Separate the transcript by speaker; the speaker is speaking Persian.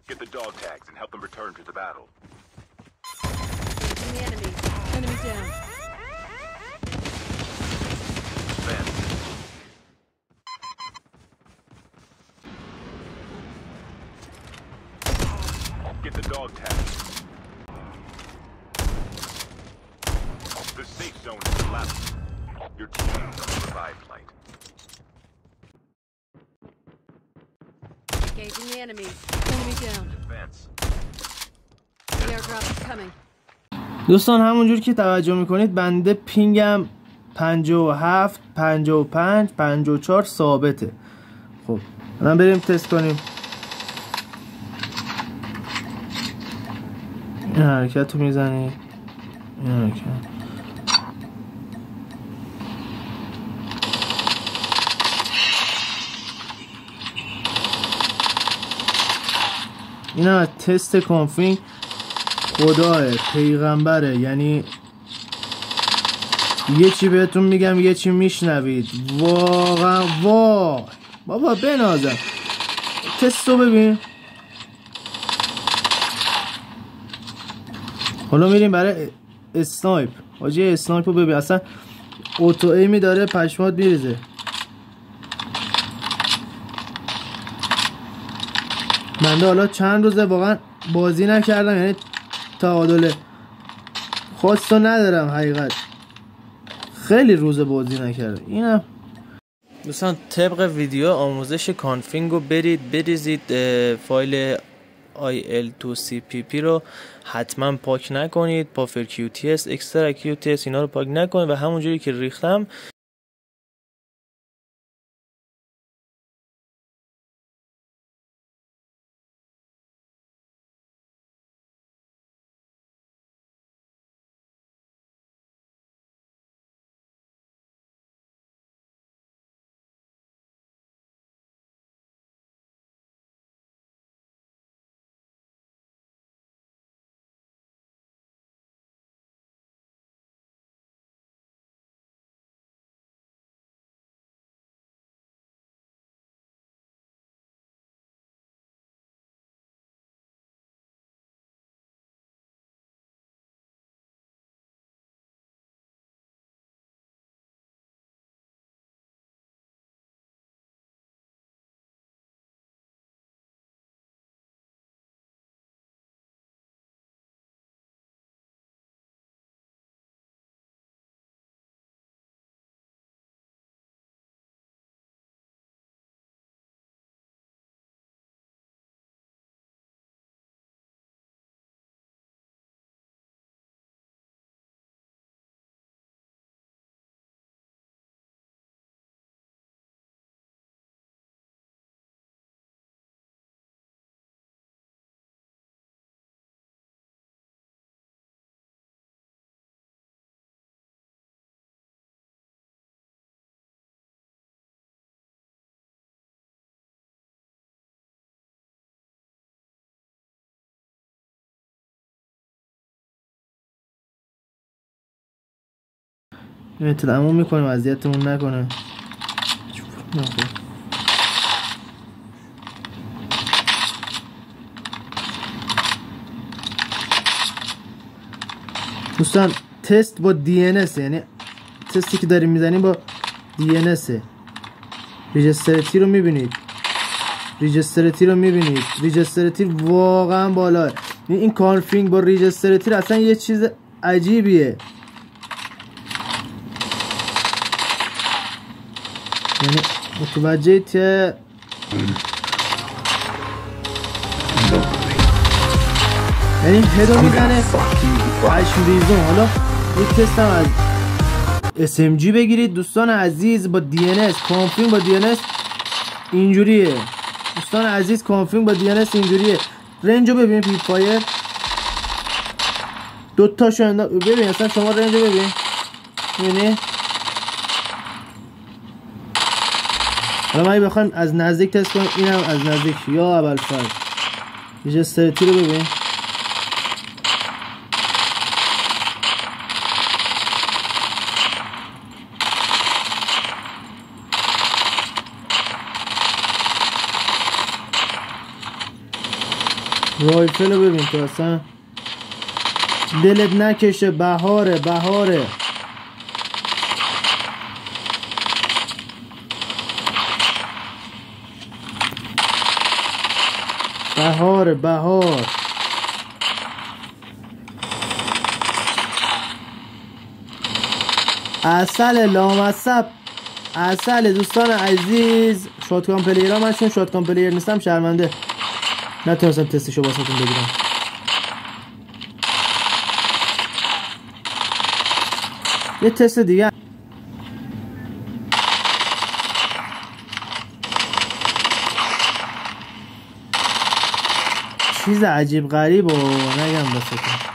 Speaker 1: Get the dog tags and help them return to the battle.
Speaker 2: Engaging the enemy. Enemy down.
Speaker 1: Advance. Get the dog tags. The safe zone is collapsed. Your team is on the revived flight.
Speaker 2: Engaging the enemy. Enemy down.
Speaker 1: Advance.
Speaker 2: The airdrop is coming.
Speaker 3: دوستان همونجور که توجه میکنید بنده پینگم 57 55 54 ثابته. خب الان بریم تست کنیم. این حرکت رو میزنید. این حرکت این هم تست کانفیگ خداه پیغمبره، یعنی یه چی بهتون میگم یه چی میشنوید. واقعا بابا بنازم. تستو ببین. حالا میریم برای اسنایپ. حاجی اسنایپ رو ببین، اصلا اوتو ایمی داره پشمات میریزه. بنده حالا چند روزه واقعا بازی نکردم، یعنی تعادل خاصو ندارم حقیقت. خیلی روز بازی نکردم. اینم دوستان طبق ویدیو آموزش کانفیگ رو برید بریزید. فایل IL2CPP رو حتما پاک نکنید. پافر QTS اکسترا QTS اینا رو پاک نکنید و همونجوری که ریختم تموم میکنیم اذیتمون نکنه. دوستان تست با DNS، یعنی تستی که داریم میزنیم با DNS. ریجستریتی رو میبینید، ریجستریتی واقعا بالاه. این کانفیگ با ریجستریتی اصلا یه چیز عجیبیه. یعنی متوجه که یعنی هدو میزنه پشم ریزون. حالا یک تست هم از SMG بگیرید دوستان عزیز با DNS. کانفیگ با DNS اینجوریه دوستان عزیز، کانفیگ با DNS اینجوریه. رنج رو ببین، پیپ فایر دوتاشو ببین، اصلا شما رنج رو ببین، میبینی؟ حالا من بخوایم از نزدیک تست کنیم، اینم از نزدیک. یا اول فرد ریجستریتی رو ببین. رایفل رو ببین تو اصلا دلت نکشه. بهاره بهاره. بهار بهار. عسل لامصب. عسل دوستان عزیز. شاتگان پلیر ها، من چون شاتگان پلیر نیستم شرمنده نتونستم تستشو واسهتون بگیرم. یه تست دیگه. چیز عجیب غریب و نگم واسهتون.